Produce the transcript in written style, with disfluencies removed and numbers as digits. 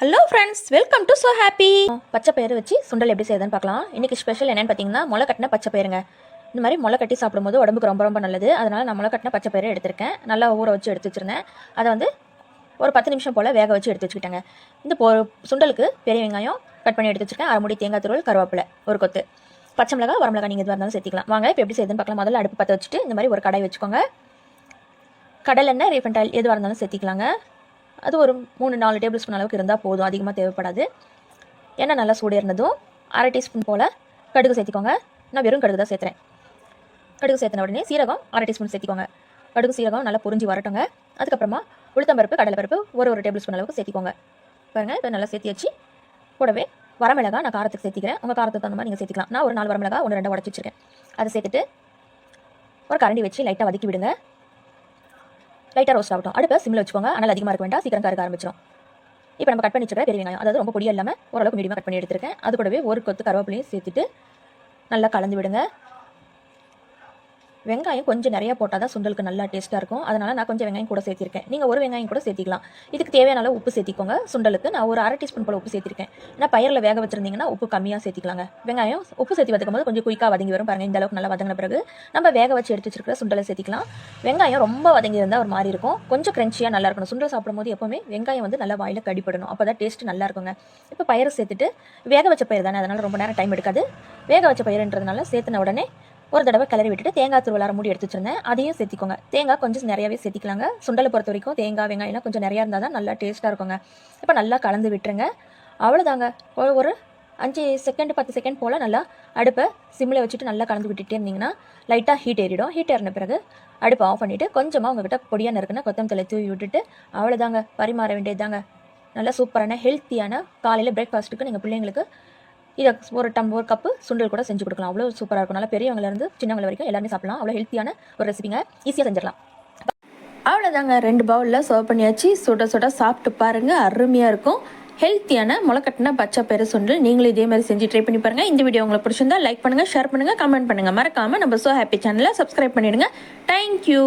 Hello friends, welcome to so happy. பச்சை பயிறு வச்சு சுண்டல் எப்படி செய்யுதுன்னு பார்க்கலாம். இன்றைக்கி ஸ்பெஷல் என்னென்னு பார்த்தீங்கன்னா, முளை கட்டின பச்சை பயிருங்க. இந்த மாதிரி முளை கட்டி சாப்பிடும்போது உடம்புக்கு ரொம்ப ரொம்ப நல்லது. அதனால் நான் முளை கட்டின பச்சை பயிறு எடுத்திருக்கேன். நல்லா ஊற வச்சு எடுத்து வச்சுருந்தேன். அதை வந்து ஒரு 10 நிமிஷம் போல் வேக வச்சு எடுத்து வச்சுக்கிட்டேங்க. இந்த சுண்டலுக்கு பெரிய வெங்காயம் கட் பண்ணி எடுத்து வச்சுருக்கேன். 1/2 மூடி தேங்காய் துருவல், கருவேப்பிலை, ஒரு கொத்து, பச்சை மிளகா, வரமிளகா நீங்கள் எதுவாக இருந்தாலும் சேர்த்திக்கலாம். வாங்க இப்போ எப்படி செய்யுதுன்னு பார்க்கலாம். முதல்ல அடுப்பு பற்ற வச்சுட்டு இந்த மாதிரி ஒரு கடாய் வச்சுக்கோங்க. கடலெண்ணெய், ரீஃபைண்ட் ஆயில் எதுவாக இருந்தாலும் சேர்த்திக்கலாங்க. அது ஒரு 3-4 டேபிள் ஸ்பூன் அளவுக்கு இருந்தால் போதும், அதிகமாக தேவைப்படாது. எண்ணெய் நல்லா சூடு இருந்ததும் 1/2 டீஸ்பூன் போல் கடுகு சேர்த்திக்கோங்க. நான் வெறும் கடுகு தான் சேர்த்துறேன். கடுகு சேர்த்தின உடனே சீரகம் 1/2 டீஸ்பூன் சேர்த்திக்கோங்க. கடுகு சீரகம் நல்லா பொரிஞ்சு வரட்டுங்க. அதுக்கப்புறமா உளுத்தம்பருப்பு, கடலைப்பருப்பு ஒரு டேபிள் ஸ்பூன் அளவுக்கு சேர்த்திக்கோங்க. பாருங்கள், இப்போ நல்லா சேர்த்தி வச்சு கூடவே வரமிளகா நான் காரத்துக்கு சேர்த்திக்கிறேன். உங்கள் காரத்துக்கு தகுந்த மாதிரி நீங்கள் சேர்த்திக்கலாம். நான் ஒரு 4 வரமிளகா 1-2 உடச்சி வச்சுருக்கேன். அதை சேர்த்துட்டு ஒரு கரண்டி வச்சு லைட்டாக வதக்கி விடுங்க. லைட்டாக ரோஸ்ட் ஆகட்டும். அடுப்பை சிம்மில் வச்சுக்கோங்க. ஆனால் அதிகமாக இருக்க வேண்டாம், சீக்கிரம் கறக்க ஆரம்பிச்சிடும். இப்போ நம்ம கட் பண்ணி வச்சுருக்க பெரிய வெங்காயம், அதாவது ரொம்ப பொடியாக இல்லாமல் ஓரளவுக்கு மீடியமாக கட் பண்ணி எடுத்துருக்கேன். அது கூடவே ஒரு கொத்து கருவேப்பிலையும் சேர்த்துட்டு நல்லா கலந்து விடுங்க. வெங்காயம் கொஞ்சம் நிறைய போட்டால் தான் சுண்டலுக்கு நல்லா டேஸ்ட்டாக இருக்கும். அதனால் நான் கொஞ்சம் வெங்காயம் கூட சேர்த்திருக்கேன். நீங்கள் ஒரு வெங்காயம் கூட சேர்த்திக்கலாம். இதுக்கு தேவையான அளவு உப்பு சேர்த்திக்கோங்க. சுண்டலுக்கு நான் ஒரு 1/2 டீஸ்பூன் போல் உப்பு சேர்த்திருக்கேன். ஏன்னா பயிரில் வேக வச்சிருந்தீங்கன்னா உப்பு கம்மியாக சேர்த்திக்கலாங்க. வெங்காயம் உப்பு சேர்த்து வதக்கும் போது கொஞ்சம் குயிக்காக வதங்கி வரும். பாருங்கள், இந்த அளவுக்கு நல்லா வதங்கின பிறகு நம்ம வேக வச்சு எடுத்து வச்சிருக்கிற சுண்டலை சேர்த்திக்கலாம். வெங்காயம் ரொம்ப வதங்கி இருந்தால் ஒரு மாதிரி இருக்கும். கொஞ்சம் கிரன்ச்சியாக நல்லா இருக்கணும். சுண்டல் சாப்பிடும்போது எப்போவுமே வெங்காயம் வந்து நல்லா வாயில் கடிப்படணும். அப்போ தான் டேஸ்ட்டு நல்லா இருக்குங்க. இப்போ பயிரை சேர்த்துட்டு வேக வச்ச பயிர் தானே, அதனால் ரொம்ப நேரம் டைம் எடுக்காது. வேக வச்ச பயிருன்றதுனால சேர்த்துன உடனே ஒரு தடவை கிளறி விட்டுட்டு தேங்காய் துருவல் 1/2 மூடி எடுத்து வச்சிருந்தேன். அதையும் சேர்த்திக்கோங்க. தேங்காய் கொஞ்சம் நிறையாவே சேர்த்திக்கலாங்க. சுண்டலை பொறுத்த வரைக்கும் தேங்காய் வெங்காயம்லாம் கொஞ்சம் நிறையா இருந்தால் தான் நல்லா டேஸ்ட்டாக இருக்குங்க. இப்போ நல்லா கலந்து விட்டுருங்க. அவ்வளோதாங்க. ஒரு 5 செகண்ட் 10 செகண்ட் போல் நல்லா அடுப்பை சிம்மில் வச்சுட்டு நல்லா கலந்து விட்டுட்டே இருந்தீங்கன்னா லைட்டாக ஹீட் ஏறிடும். ஹீட் ஏறின பிறகு அடுப்பை ஆஃப் பண்ணிவிட்டு கொஞ்சமாக உங்கள்கிட்ட பொடியாக இருக்குன்னா கொத்தமல்லி தூவி விட்டுட்டு அவ்வளோதாங்க, பரிமாற வேண்டியது தாங்க. நல்லா சூப்பரான ஹெல்த்தியான காலையில் பிரேக்ஃபாஸ்ட்டுக்கு நீங்கள் பிள்ளைங்களுக்கு இதை ஒரு கப்பு சுண்டல் கூட செஞ்சு கொடுக்கலாம். அவ்வளோ சூப்பராக இருக்கும். நல்லா பெரியவங்கலேருந்து சின்னவங்க வரைக்கும் எல்லாருமே சாப்பிடலாம். அவ்வளோ ஹெல்த்தியான ஒரு ரெசிபிங்க. ஈஸியாக செஞ்சிடலாம். அவ்வளோதாங்க, 2 பவுலில் சர்வ் பண்ணியாச்சு. சுட சுட சாப்பிட்டு பாருங்கள், அருமையாக இருக்கும். ஹெல்த்தியான முளைக்கட்டின பச்சை பயிறு சுண்டல் நீங்களும் இதே மாதிரி செஞ்சு ட்ரை பண்ணி பாருங்கள். இந்த வீடியோ உங்களுக்கு பிடிச்சிருந்தா லைக் பண்ணுங்கள், ஷேர் பண்ணுங்கள், கமெண்ட் பண்ணுங்கள். மறக்காமல் நம்ம ஸோ ஹாப்பி சேனலை சப்ஸ்கிரைப் பண்ணிவிடுங்க. தேங்க்யூ.